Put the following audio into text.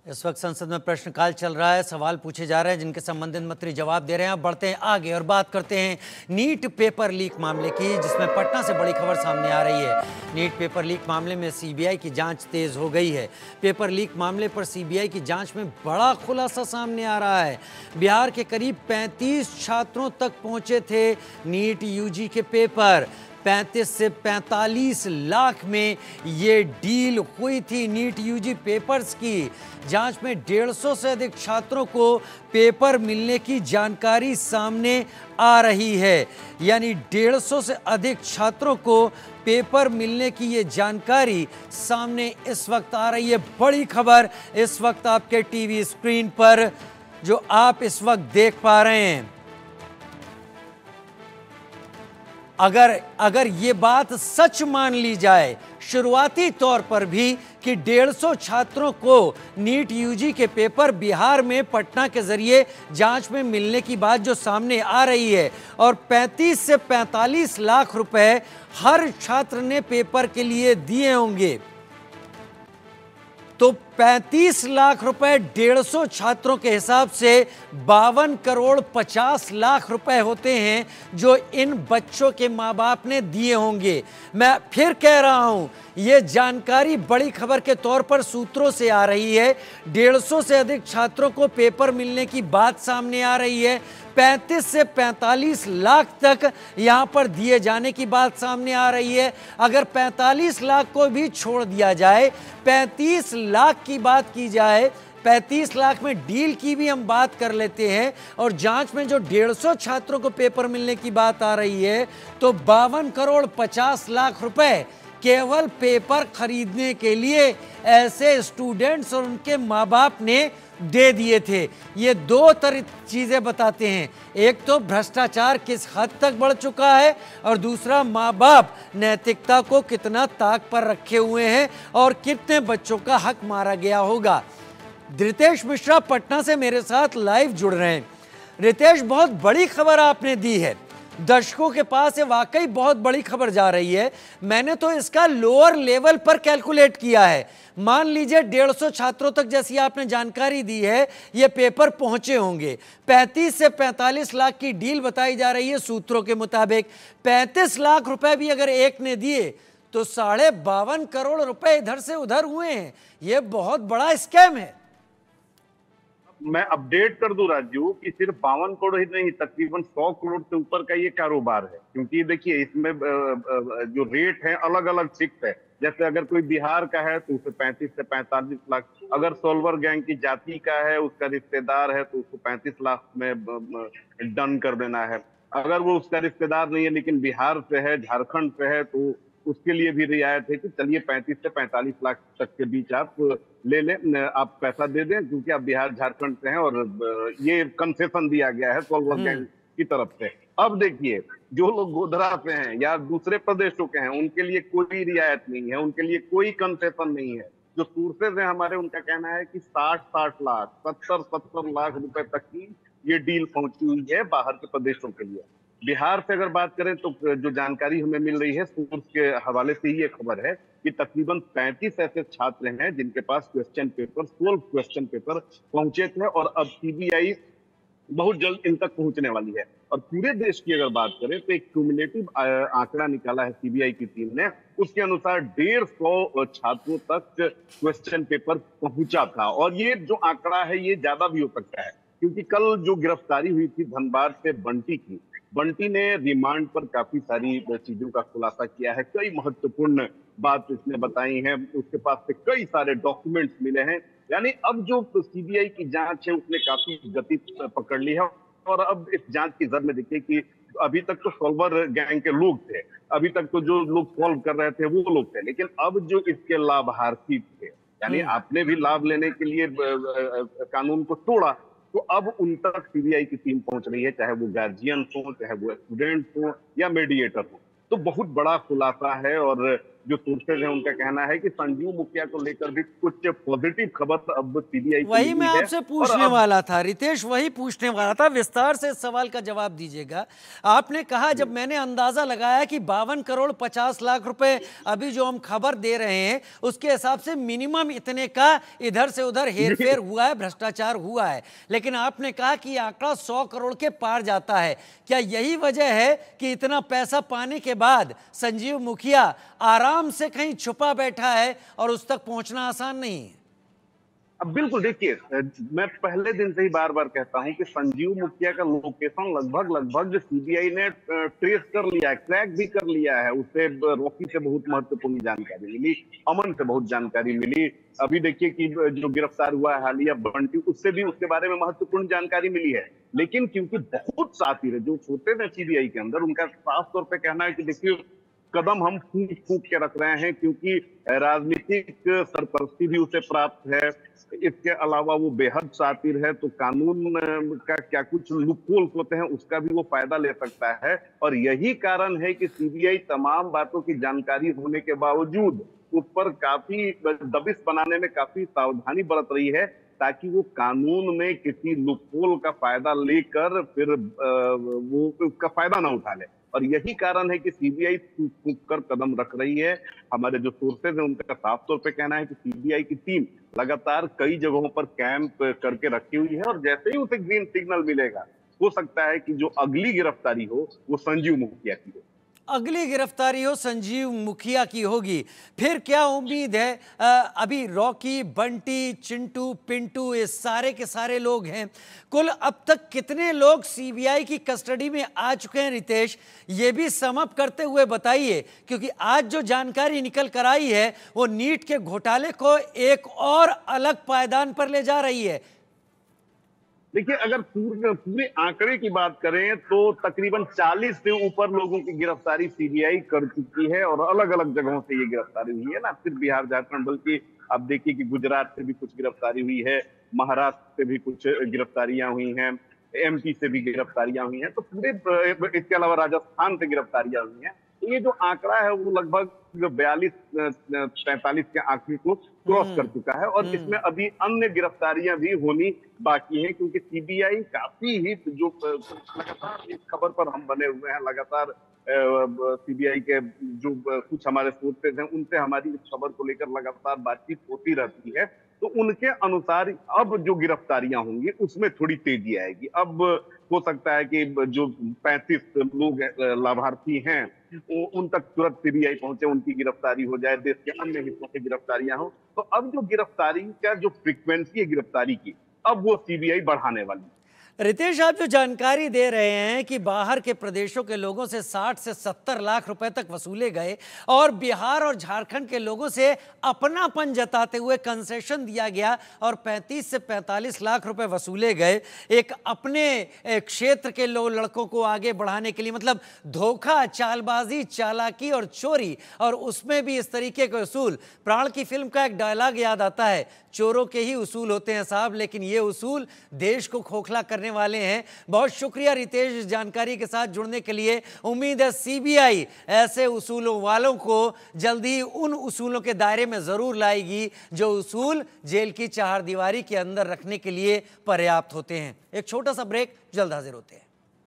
इस वक्त संसद में प्रश्नकाल चल रहा है, सवाल पूछे जा रहे हैं जिनके संबंधित मंत्री जवाब दे रहे हैं। अब बढ़ते हैं आगे और बात करते हैं नीट पेपर लीक मामले की, जिसमें पटना से बड़ी खबर सामने आ रही है। नीट पेपर लीक मामले में सीबीआई की जांच तेज हो गई है। पेपर लीक मामले पर सीबीआई की जांच में बड़ा खुलासा सामने आ रहा है। बिहार के करीब 35 छात्रों तक पहुंचे थे नीट यूजी के पेपर। 35 से 45 लाख में ये डील हुई थी नीट यूजी पेपर्स की। जांच में 150 से अधिक छात्रों को पेपर मिलने की जानकारी सामने आ रही है। यानी 150 से अधिक छात्रों को पेपर मिलने की ये जानकारी सामने इस वक्त आ रही है। बड़ी खबर इस वक्त आपके टीवी स्क्रीन पर जो आप इस वक्त देख पा रहे हैं। अगर ये बात सच मान ली जाए शुरुआती तौर पर भी कि 150 छात्रों को नीट यूजी के पेपर बिहार में पटना के जरिए जांच में मिलने की बात जो सामने आ रही है और 35 से 45 लाख रुपए हर छात्र ने पेपर के लिए दिए होंगे, तो 35 लाख रुपए 150 छात्रों के हिसाब से 52 करोड़ 50 लाख रुपए होते हैं जो इन बच्चों के माँ बाप ने दिए होंगे। मैं फिर कह रहा हूं, यह जानकारी बड़ी खबर के तौर पर सूत्रों से आ रही है। 150 से अधिक छात्रों को पेपर मिलने की बात सामने आ रही है। 35 से 45 लाख तक यहां पर दिए जाने की बात सामने आ रही है। अगर 45 लाख को भी छोड़ दिया जाए, 35 लाख की बात की जाए, 35 लाख में डील की भी हम बात कर लेते हैं और जांच में जो 150 छात्रों को पेपर मिलने की बात आ रही है, तो 52 करोड़ 50 लाख रुपए केवल पेपर खरीदने के लिए ऐसे स्टूडेंट्स और उनके माँ बाप ने दे दिए थे। ये दो तरह चीजें बताते हैं, एक तो भ्रष्टाचार किस हद तक बढ़ चुका है और दूसरा माँ बाप नैतिकता को कितना ताक पर रखे हुए हैं और कितने बच्चों का हक मारा गया होगा। रितेश मिश्रा पटना से मेरे साथ लाइव जुड़ रहे हैं। रितेश, बहुत बड़ी खबर आपने दी है, दर्शकों के पास ये वाकई बहुत बड़ी खबर जा रही है। मैंने तो इसका लोअर लेवल पर कैलकुलेट किया है। मान लीजिए 150 छात्रों तक जैसी आपने जानकारी दी है ये पेपर पहुंचे होंगे। 35 से 45 लाख की डील बताई जा रही है सूत्रों के मुताबिक। 35 लाख रुपए भी अगर एक ने दिए तो 52.5 करोड़ रुपए इधर से उधर हुए हैं। ये बहुत बड़ा स्कैम है। मैं अपडेट कर दूं राजू कि सिर्फ 52 करोड़ ही नहीं, तकरीबन 100 करोड़ से ऊपर का ये कारोबार है। क्योंकि देखिए इसमें जो रेट है अलग अलग फिक्स है। जैसे अगर कोई बिहार का है तो उसे 35 से 45 लाख, अगर सोलवर गैंग की जाति का है, उसका रिश्तेदार है तो उसको 35 लाख में डन कर देना है। अगर वो उसका रिश्तेदार नहीं है लेकिन बिहार से है, झारखंड से है, तो उसके लिए भी रियायत है कि चलिए 35 से 45 लाख तक के बीच आप ले लें, आप पैसा दे दें क्योंकि आप बिहार झारखंड से हैं और ये कंसेशन दिया गया है सोलवर गैंग की तरफ से। अब देखिए जो लोग गोधरा से हैं या दूसरे प्रदेशों के हैं उनके लिए कोई रियायत नहीं है, उनके लिए कोई कंसेशन नहीं है। जो सोर्सेज है हमारे, उनका कहना है कि 60 लाख 70 लाख रुपए तक की ये डील पहुंची हुई है बाहर के प्रदेशों के लिए। बिहार से अगर बात करें तो जो जानकारी हमें मिल रही है सोर्स के हवाले से ही ये खबर है कि तकरीबन 35 ऐसे छात्र हैं जिनके पास क्वेश्चन पेपर 12 क्वेश्चन पेपर पहुंचे थे और अब सीबीआई बहुत जल्द इन तक पहुंचने वाली है। और पूरे देश की अगर बात करें तो एक क्यूमुलेटिव आंकड़ा निकाला है सीबीआई की टीम ने, उसके अनुसार 150 छात्रों तक क्वेश्चन पेपर पहुंचा था। और ये जो आंकड़ा है ये ज्यादा भी हो सकता है क्योंकि कल जो गिरफ्तारी हुई थी धनबाद से बंटी ने रिमांड पर काफी सारी चीजों का खुलासा किया है। कई महत्वपूर्ण बात इसने बताई है, उसके पास से कई सारे डॉक्यूमेंट्स मिले हैं। यानी अब जो सीबीआई की जांच है उसने काफी गति पकड़ ली है और अब इस जांच की जर में देखिए कि अभी तक तो सॉल्वर गैंग के लोग थे, अभी तक तो जो लोग सॉल्व कर रहे थे वो लोग थे, लेकिन अब जो इसके लाभार्थी थे, यानी आपने भी लाभ लेने के लिए कानून को तोड़ा, तो अब उन तक सीबीआई की टीम पहुंच रही है, चाहे वो गार्जियन हो, चाहे वो स्टूडेंट हो या मीडिएटर हो। तो बहुत बड़ा खुलासा है और जो सोर्सेज हैं उनका कहना है कि संजीव मुखिया को लेकर भी कुछ पॉजिटिव खबर अब सीबीआई को वही मिली मैं है। आपसे और पूछने अब वाला था रितेश, वही पूछने वाला था, विस्तार से इस सवाल का जवाब दीजिएगा। आपने कहा, जब मैंने अंदाजा लगाया कि 52 करोड़ 50 लाख रुपए अभी जो हम खबर दे रहे हैं उसके हिसाब से मिनिमम इतने का इधर से उधर हेरफेर हुआ है, भ्रष्टाचार हुआ है, लेकिन आपने कहा कि ये आंकड़ा 100 करोड़ के पार जाता है। क्या यही वजह है कि इतना पैसा पाने के बाद संजीव मुखिया आराम से कहीं छुपा बैठा है और उस तक पहुंचना आसान नहीं है? अब बिल्कुल देखिए, मैं पहले दिन से ही बार बार कहता हूं कि संजीव मुखिया का लोकेशन लगभग लगभग सीबीआई ने ट्रेस कर लिया है, क्रैक भी कर लिया है। उससे रॉकी से बहुत महत्वपूर्ण जानकारी मिली, अमन से बहुत जानकारी मिली। अभी देखिए कि जो गिरफ्तार हुआ है हालिया बंटी, उससे भी उसके बारे में महत्वपूर्ण जानकारी मिली है। लेकिन क्योंकि बहुत साथी है जो छोटे थे सीबीआई के अंदर, उनका साफ तौर पर कहना है कि देखिए कदम हम फूंक फूंक के रख रहे हैं, क्योंकि राजनीतिक सरपरस्ती भी उसे प्राप्त है। इसके अलावा वो बेहद शातिर है, तो कानून का क्या कुछ लूपहोल्स होते हैं उसका भी वो फायदा ले सकता है। और यही कारण है कि सीबीआई तमाम बातों की जानकारी होने के बावजूद उस पर काफी दबिश बनाने में काफी सावधानी बरत रही है, ताकि वो कानून में किसी लूपहोल का फायदा लेकर फिर वो उसका फायदा ना उठा ले। और यही कारण है कि सीबीआई फूंक कर कदम रख रही है। हमारे जो सोर्सेज हैं उनका साफ तौर पे कहना है कि सीबीआई की टीम लगातार कई जगहों पर कैंप करके रखी हुई है, और जैसे ही उसे ग्रीन सिग्नल मिलेगा, हो सकता है कि जो अगली गिरफ्तारी हो वो संजीव मुखिया की हो। अगली गिरफ्तारी हो संजीव मुखिया की होगी। फिर क्या उम्मीद है? अभी रॉकी, बंटी, चिंटू, पिंटू, ये सारे के सारे लोग हैं। कुल अब तक कितने लोग सीबीआई की कस्टडी में आ चुके हैं रितेश, ये भी सम अप करते हुए बताइए, क्योंकि आज जो जानकारी निकल कर आई है वो नीट के घोटाले को एक और अलग पायदान पर ले जा रही है। देखिए, अगर पूरे आंकड़े की बात करें तो तकरीबन 40 से ऊपर लोगों की गिरफ्तारी सीबीआई कर चुकी है, और अलग अलग जगहों से ये गिरफ्तारी हुई है, ना सिर्फ बिहार झारखंड बल्कि अब देखिए कि गुजरात से भी कुछ गिरफ्तारी हुई है, महाराष्ट्र से भी कुछ गिरफ्तारियां हुई हैं, एमपी से भी गिरफ्तारियां हुई हैं, तो पूरे इसके अलावा राजस्थान से गिरफ्तारियां हुई हैं। तो ये जो आंकड़ा है वो लगभग 42-43 के आंकड़े को क्रॉस कर चुका है, और इसमें अभी अन्य गिरफ्तारियां भी होनी बाकी हैं, क्योंकि सीबीआई काफी ही जो लगातार इस खबर पर हम बने हुए हैं, लगातार सीबीआई के जो कुछ हमारे सोर्सेज हैं उनसे हमारी इस खबर को लेकर लगातार बातचीत होती रहती है। तो उनके अनुसार अब जो गिरफ्तारियां होंगी उसमें थोड़ी तेजी आएगी। अब हो सकता है कि जो 35 लोग लाभार्थी हैं उन तक तुरंत सीबीआई पहुंचे, उनकी गिरफ्तारी हो जाए, देश के अन्य हिस्सों से गिरफ्तारियां हो। तो अब जो गिरफ्तारी का जो फ्रीक्वेंसी है गिरफ्तारी की, अब वो सीबीआई बढ़ाने वाली है। रितेश, आप जो जानकारी दे रहे हैं कि बाहर के प्रदेशों के लोगों से 60 से 70 लाख रुपए तक वसूले गए और बिहार और झारखंड के लोगों से अपनापन जताते हुए कंसेशन दिया गया और 35 से 45 लाख रुपए वसूले गए, एक अपने क्षेत्र के लड़कों को आगे बढ़ाने के लिए, मतलब धोखा, चालबाजी, चालाकी और चोरी, और उसमें भी इस तरीके के उसूल। प्राण की फिल्म का एक डायलॉग याद आता है, चोरों के ही उसूल होते हैं साहब, लेकिन ये उसूल देश को खोखला करने वाले हैं। बहुत शुक्रिया रितेश जानकारी के साथ जुड़ने के लिए। उम्मीद है सीबीआई ऐसे उसूलों वालों को जल्दी उन उसूलों के दायरे में जरूर लाएगी जो उसूल जेल की चारदीवारी के अंदर रखने के लिए पर्याप्त होते हैं। एक छोटा सा ब्रेक, जल्द हाजिर होते हैं।